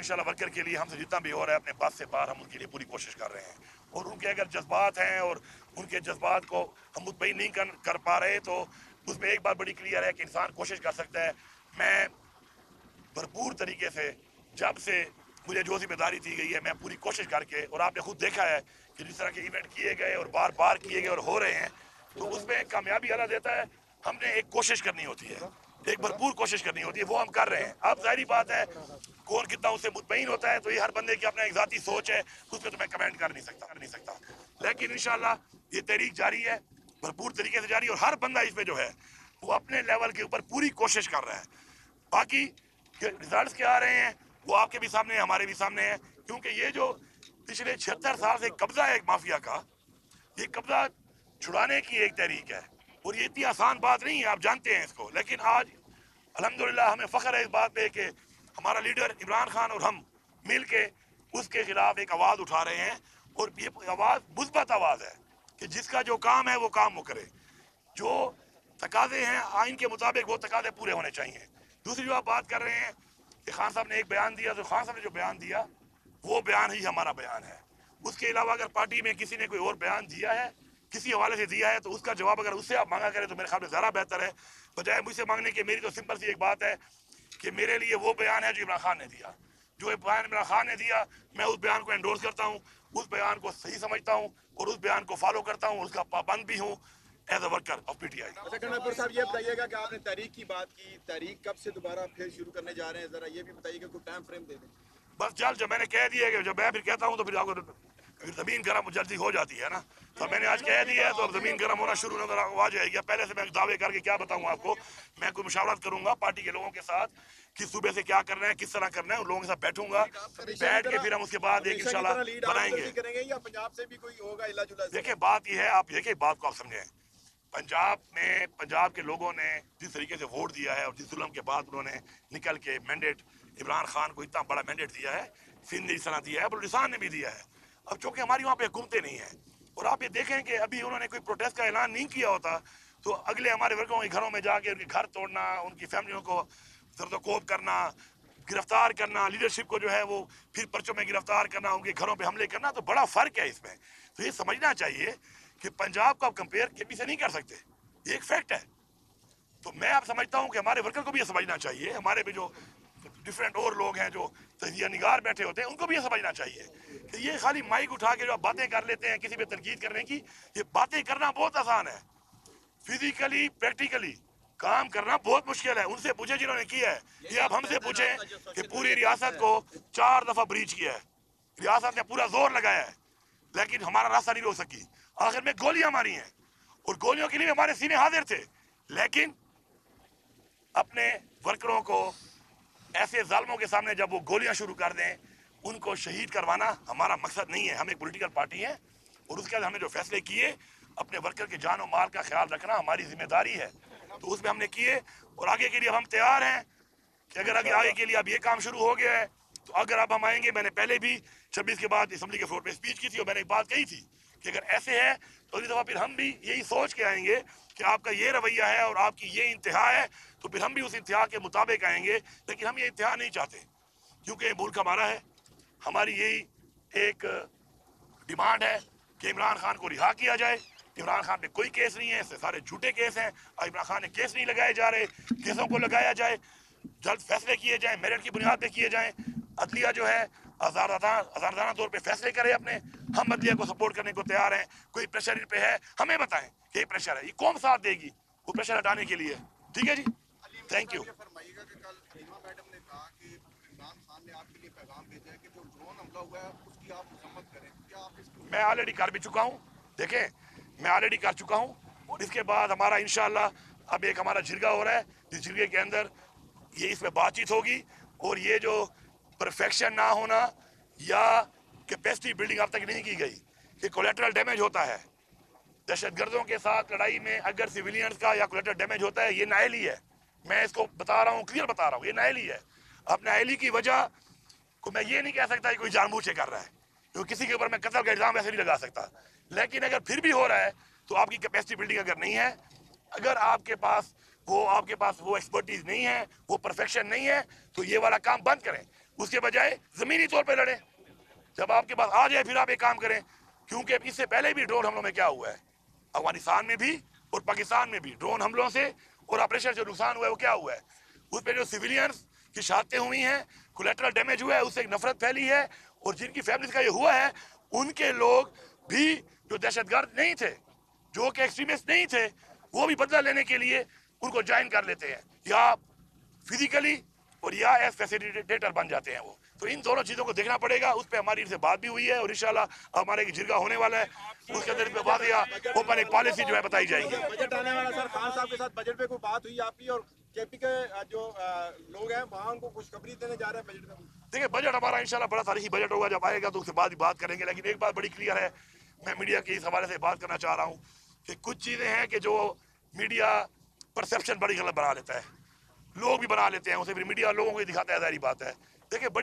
इंशाल्लाह वर्कर के लिए हमसे जितना भी हो रहा है अपने बस से बाहर हम उनके लिए पूरी कोशिश कर रहे हैं। और उनके अगर जज्बात हैं और उनके जज्बात को हम मुतमईन नहीं कर पा रहे तो उसमें एक बात बड़ी क्लियर है कि इंसान कोशिश कर सकता है। मैं भरपूर तरीके से जब से मुझे जो जिम्मेदारी दी गई है मैं पूरी कोशिश करके, और आपने खुद देखा है कि जिस तरह के इवेंट किए गए और बार बार किए गए और हो रहे हैं, तो उसमें कामयाबी अल्लाह देता है। हमने एक कोशिश करनी होती है, एक भरपूर कोशिश करनी होती है, वो हम कर रहे हैं। अब जाहिर बात है कौन कितना उससे मुतमईन होता है तो ये हर बंदे की अपना एक जाती सोच है, उस पर तो मैं कमेंट कर नहीं सकता। लेकिन इंशाल्लाह ये तहरीक जारी है, भरपूर तरीके से जारी, और हर बंदा इसमें जो है वो अपने लेवल के ऊपर पूरी कोशिश कर रहा है। बाकी रिजल्ट्स क्या आ रहे हैं वो आपके भी सामने है, हमारे भी सामने है। क्योंकि ये जो पिछले 76 साल से कब्जा है एक माफिया का, ये कब्जा छुड़ाने की एक तहरीक है, और ये इतनी आसान बात नहीं है, आप जानते हैं इसको। लेकिन आज अल्हम्दुलिल्लाह हमें फख्र है इस बात पे कि हमारा लीडर इमरान खान और हम मिल के उसके खिलाफ एक आवाज़ उठा रहे हैं, और ये आवाज़ मुस्बत आवाज़ है कि जिसका जो काम है वो काम वो करे। जो तकाजे हैं आइन के मुताबिक वो तकाजे पूरे होने चाहिए। दूसरी जो आप बात कर रहे हैं कि खान साहब ने एक बयान दिया, तो खान साहब ने जो बयान दिया वो बयान ही हमारा बयान है। उसके अलावा अगर पार्टी में किसी ने कोई और बयान दिया है, किसी हवाले से दिया है, तो उसका जवाब अगर उससे आप मांगा करें तो मेरे ख्याल में ज़्यादा बेहतर है, बजाय मुझसे मांगने के। मेरी तो सिंपल सी एक बात है कि मेरे लिए वो बयान है जो इमरान खान ने दिया। जो बयान इमरान खान ने दिया मैं उस बयान को एंडोर्स करता हूँ, उस बयान को सही समझता हूँ और उस बयान को फॉलो करता हूँ, उसका पाबंद भी हूँ as a worker of PTI. अच्छा कर्नल साहब, ये बताइएगा कि आपने तहरीक की बात की, तहरीक कब से दोबारा फिर शुरू करने जा रहे हैं, जरा ये भी बताइएगा, कोई टाइम फ्रेम दे दें। बस जल्द, जब मैंने कह दिया कि जब मैं फिर कहता हूँ तो फिर आपको फिर ज़मीन गर्म जल्दी हो जाती है ना, तो मैंने आज कह दिया है तो अब ज़मीन गर्म होना शुरू नजर आ जाएगी। पहले से मैं दावे करके क्या बताऊँ आपको, मैं कोई मुशावरत करूंगा पार्टी के लोगों के साथ कि सुबह से क्या करना है, किस तरह करना है, उन लोगों के साथ बैठूंगा, बैठ के फिर हम उसके बाद एक इंशाल्लाह बनाएंगे। या पंजाब से भी कोई होगा इला जुला? देखिए बात यह है, आप देखिए बात को आप समझें, पंजाब में पंजाब के लोगों ने जिस तरीके से वोट दिया है और जिस जुल्म के बाद उन्होंने निकल के मैंडेट इमरान खान को इतना बड़ा मैंडेट दिया है, सिंध ने इस तरह दिया है, बलूचिस्तान ने भी दिया है। अब चूंकि हमारी वहाँ पे हुकूमतें नहीं है, और आप ये देखें कि अभी उन्होंने कोई प्रोटेस्ट का ऐलान नहीं किया होता तो अगले हमारे वर्गों के घरों में जाके उनके घर तोड़ना, उनकी फैमिलियों को जरदोकोब करना, गिरफ्तार करना, लीडरशिप को जो है वो फिर पर्चों में गिरफ्तार करना, उनके घरों पे हमले करना, तो बड़ा फर्क है इसमें। तो ये समझना चाहिए कि पंजाब को आप कंपेयर केपी से नहीं कर सकते, ये एक फैक्ट है। तो मैं आप समझता हूँ कि हमारे वर्कर को भी ये समझना चाहिए, हमारे भी जो डिफरेंट और लोग हैं जो तजिया निगार बैठे होते हैं उनको भी ये समझना चाहिए कि ये खाली माइक उठा के जो आप बातें कर लेते हैं किसी पे तनकीद करने की, ये बातें करना बहुत आसान है, फिजिकली प्रैक्टिकली काम करना बहुत मुश्किल है। उनसे पूछे जिन्होंने किया है, ये आप हमसे पूछे कि पूरी रियासत को 4 दफा ब्रीच किया है, रियासत ने पूरा जोर लगाया है लेकिन हमारा रास्ता नहीं रोक सकी। आखिर में गोलियां मारी हैं और गोलियों के लिए हमारे सीने हाजिर थे, लेकिन अपने वर्करों को ऐसे जालमों के सामने जब वो गोलियां शुरू कर दें, उनको शहीद करवाना हमारा मकसद नहीं है। हम एक पॉलिटिकल पार्टी है और उसके बाद हमने जो फैसले किए अपने वर्कर के जान और माल का ख्याल रखना हमारी जिम्मेदारी है, तो उसमें हमने किए और आगे के लिए हम तैयार हैं कि अगर आगे के लिए अब ये काम शुरू हो गया है तो अगर अब हम आएंगे, मैंने पहले भी 26 के बाद असम्बली के फ्लोर पे स्पीच की थी और मैंने एक बात कही थी कि अगर ऐसे है तो अगली दफा फिर हम भी यही सोच के आएंगे कि आपका ये रवैया है और आपकी ये इंतहा है, तो फिर हम भी उस इंतहा के मुताबिक आएंगे। लेकिन हम ये इंतहा नहीं चाहते क्योंकि मुल्क हमारा है, हमारी यही एक डिमांड है कि इमरान खान को रिहा किया जाए। इमरान खान पे कोई केस नहीं है, इससे सारे झूठे केस हैं और इमरान खान ने केस नहीं लगाए जा रहे, केसों को लगाया जाए, जल्द फैसले किए जाएं, मेरिट की बुनियाद पे किए जाएं। अदलिया जो है आजादाना तौर पे फैसले करे अपने, हम अदलिया को सपोर्ट करने को तैयार हैं। कोई प्रेशर इन पे है हमें बताएं कि ये प्रेशर है, ये कौन साथ देगी वो प्रेशर हटाने के लिए, ठीक है जी, थैंक यू। मैं ऑलरेडी कर भी चुका हूँ, देखें मैं ऑलरेडी कर चुका हूँ और इसके बाद हमारा इंशाल्लाह अब एक हमारा जिरगा हो रहा है, जिस जिरगे के अंदर ये इसमें बातचीत होगी और ये जो परफेक्शन ना होना या कैपेसिटी बिल्डिंग अब तक नहीं की गई कि कोलेटरल डैमेज होता है, दहशतगर्दों के साथ लड़ाई में अगर सिविलियंस का या कोलेटरल डैमेज होता है, ये नाअहली है। मैं इसको बता रहा हूँ, क्लियर बता रहा हूँ, ये नाअहली है। अब नाअहली की वजह को मैं ये नहीं कह सकता कि कोई जानबूझ के कर रहा है, क्योंकि किसी के ऊपर मैं कत्ल का इल्जाम ऐसे नहीं लगा सकता। लेकिन अगर फिर भी हो रहा है तो आपकी कैपेसिटी बिल्डिंग अगर नहीं है, अगर आपके पास वो एक्सपर्टीज नहीं है, वो परफेक्शन नहीं है, तो ये वाला काम बंद करें। उसके बजाय ज़मीनी तौर पर लड़ें। जब आपके पास आ जाए फिर आप एक काम करें, क्योंकि इससे पहले भी ड्रोन हमलों में क्या हुआ है, अफगानिस्तान में भी और पाकिस्तान में भी ड्रोन हमलों से और ऑपरेशन जो नुकसान हुआ है वो क्या हुआ है, उस पर जो सिविलियंस की शहादतें हुई हैं, कोलेटरल डैमेज हुआ है, उससे एक नफरत फैली है। और जिनकी फैमिलीज का ये हुआ है उनके लोग भी जो दहशतगर्द नहीं थे, जो कि एक्सट्रीमिस्ट नहीं थे, वो भी बदला लेने के लिए उनको ज्वाइन कर लेते हैं, या फिजिकली और या एज फैसिलिटेटर बन जाते हैं वो। तो इन दोनों चीज़ों को देखना पड़ेगा। उस पर हमारी इनसे बात भी हुई है और इंशाल्लाह हमारे जिरगा होने वाला है, उसके अंदर इस पर बात या ओपन एक पॉलिसी जो है बताई जाएगी। बजट आने वाला सर, खान साहब के साथ बजट पे कोई बात हुई आपकी? और केपी के जो लोग हैं वहाँ उनको खुशखबरी देने जा रहे हैं बजट में? देखिए बजट हमारा इंशाल्लाह बड़ा तारीखी बजट होगा, जब आएगा तो उसके बाद ही बात करेंगे। लेकिन एक बात बड़ी क्लियर है, मैं मीडिया के इस हवाले से बात करना चाह रहा हूँ कि कुछ चीज़ें हैं कि जो मीडिया परसेप्शन बड़ी गलत बना लेता है, लोग भी बना लेते हैं उसे, फिर मीडिया लोगों को ही दिखाता है, ज़ाहिर बात है। देखिए